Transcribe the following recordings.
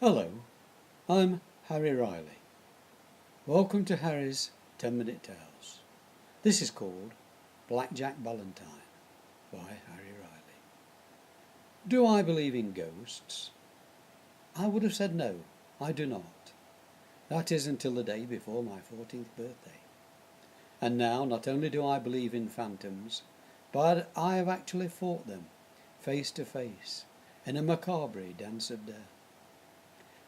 Hello, I'm Harry Riley. Welcome to Harry's 10-Minute Tales. This is called Blackjack Ballantine by Harry Riley. Do I believe in ghosts? I would have said no, I do not. That is until the day before my 14th birthday. And now not only do I believe in phantoms, but I have actually fought them face to face in a macabre dance of death.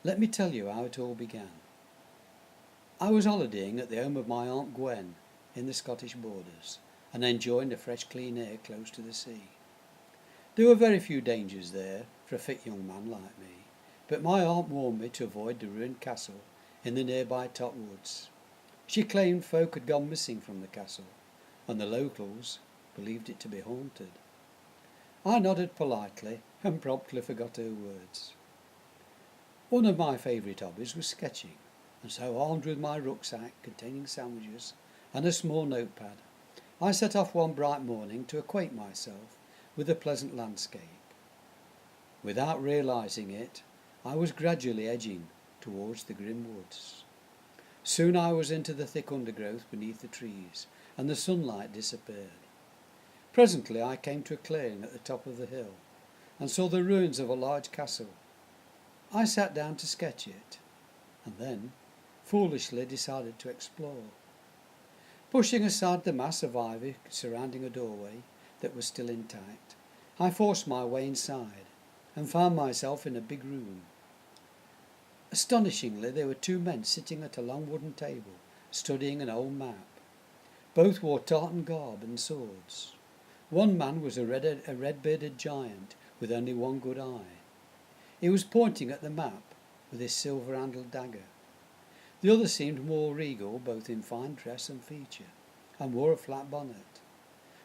Let me tell you how it all began. I was holidaying at the home of my Aunt Gwen in the Scottish borders and enjoying the fresh clean air close to the sea. There were very few dangers there for a fit young man like me, but my aunt warned me to avoid the ruined castle in the nearby top woods. She claimed folk had gone missing from the castle, and the locals believed it to be haunted. I nodded politely and promptly forgot her words. One of my favourite hobbies was sketching, and so armed with my rucksack containing sandwiches and a small notepad, I set off one bright morning to acquaint myself with the pleasant landscape. Without realising it, I was gradually edging towards the grim woods. Soon I was into the thick undergrowth beneath the trees, and the sunlight disappeared. Presently I came to a clearing at the top of the hill, and saw the ruins of a large castle. I sat down to sketch it, and then foolishly decided to explore. Pushing aside the mass of ivy surrounding a doorway that was still intact, I forced my way inside and found myself in a big room. Astonishingly, there were two men sitting at a long wooden table, studying an old map. Both wore tartan garb and swords. One man was a red-bearded giant with only one good eye. He was pointing at the map with his silver-handled dagger. The other seemed more regal, both in fine dress and feature, and wore a flat bonnet.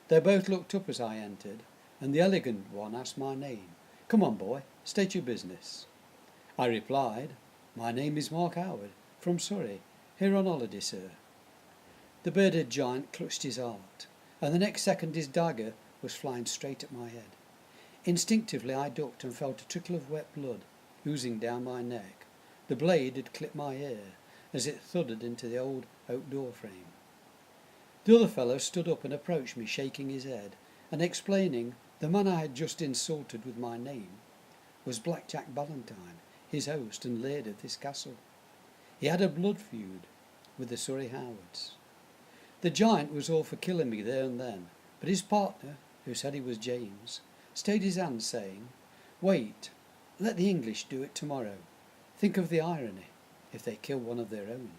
They both looked up as I entered, and the elegant one asked my name. "Come on, boy, state your business." I replied, "My name is Mark Howard, from Surrey, here on holiday, sir." The bearded giant clutched his heart, and the next second his dagger was flying straight at my head. Instinctively I ducked and felt a trickle of wet blood oozing down my neck. The blade had clipped my ear as it thudded into the old oak door frame. The other fellow stood up and approached me, shaking his head and explaining the man I had just insulted with my name was Blackjack Ballantine, his host and laird of this castle. He had a blood feud with the Surrey Howards. The giant was all for killing me there and then, but his partner, who said he was James, stayed his hand, saying, "Wait, let the English do it tomorrow. Think of the irony if they kill one of their own."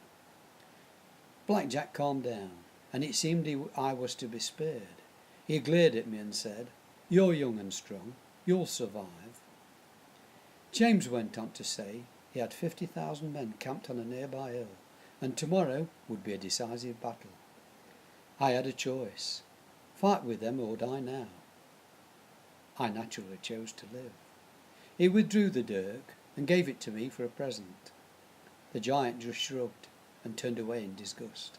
Blackjack calmed down, and it seemed I was to be spared. He glared at me and said, "You're young and strong, you'll survive." James went on to say he had 50,000 men camped on a nearby hill, and tomorrow would be a decisive battle. I had a choice: fight with them or die now. I naturally chose to live. He withdrew the dirk and gave it to me for a present. The giant just shrugged and turned away in disgust.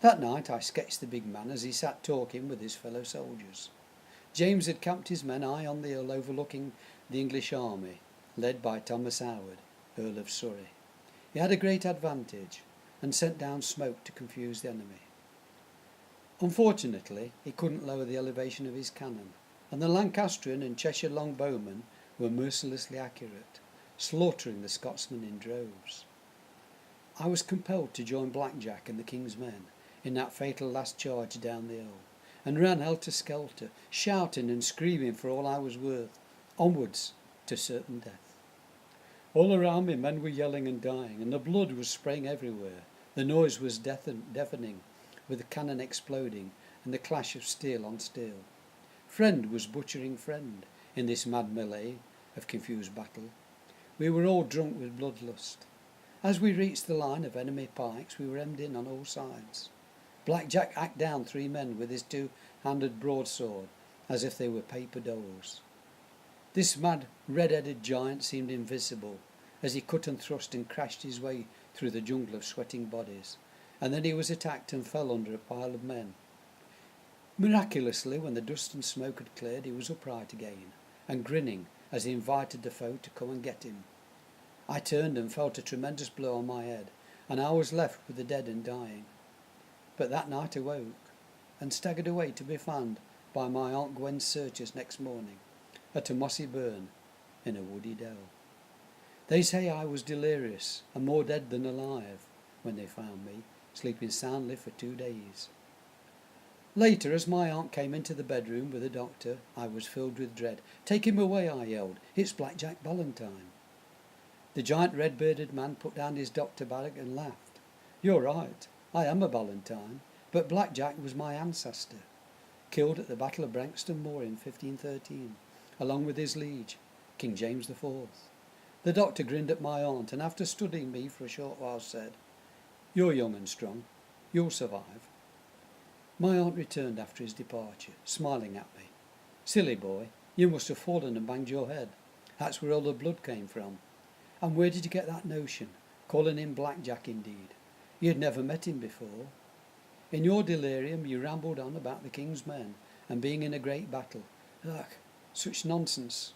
That night I sketched the big man as he sat talking with his fellow soldiers. James had camped his men high on the hill overlooking the English army, led by Thomas Howard, Earl of Surrey. He had a great advantage and sent down smoke to confuse the enemy. Unfortunately, he couldn't lower the elevation of his cannon, and the Lancastrian and Cheshire longbowmen were mercilessly accurate, slaughtering the Scotsmen in droves. I was compelled to join Blackjack and the King's men in that fatal last charge down the hill, and ran helter-skelter, shouting and screaming for all I was worth, onwards to certain death. All around me men were yelling and dying, and the blood was spraying everywhere. The noise was deafening, with the cannon exploding and the clash of steel on steel. Friend was butchering friend in this mad melee of confused battle. We were all drunk with bloodlust. As we reached the line of enemy pikes, we were hemmed in on all sides. Blackjack hacked down 3 men with his 2-handed broadsword, as if they were paper dolls. This mad, red-headed giant seemed invisible, as he cut and thrust and crashed his way through the jungle of sweating bodies, and then he was attacked and fell under a pile of men. Miraculously, when the dust and smoke had cleared, he was upright again, and grinning as he invited the foe to come and get him. I turned and felt a tremendous blow on my head, and I was left with the dead and dying. But that night I woke, and staggered away to be found by my Aunt Gwen's searchers next morning at a mossy burn in a woody dell. They say I was delirious and more dead than alive when they found me, sleeping soundly for 2 days. Later, as my aunt came into the bedroom with the doctor, I was filled with dread. "Take him away," I yelled. "It's Blackjack Ballantine." The giant red-bearded man put down his doctor bag and laughed. "You're right, I am a Ballantine, but Blackjack was my ancestor, killed at the Battle of Branxton Moor in 1513, along with his liege, King James IV. The doctor grinned at my aunt, and after studying me for a short while said, "You're young and strong. You'll survive." My aunt returned after his departure, smiling at me. "Silly boy, you must have fallen and banged your head. That's where all the blood came from. And where did you get that notion? Calling him Blackjack, indeed. You'd never met him before. In your delirium you rambled on about the king's men and being in a great battle. Ugh, such nonsense."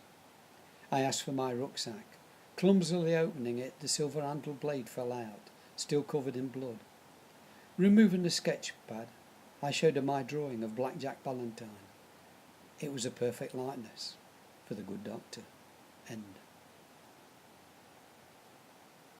I asked for my rucksack. Clumsily opening it, the silver-handled blade fell out, still covered in blood. Removing the sketch pad, I showed her my drawing of Blackjack Ballantine. It was a perfect likeness for the good doctor. End.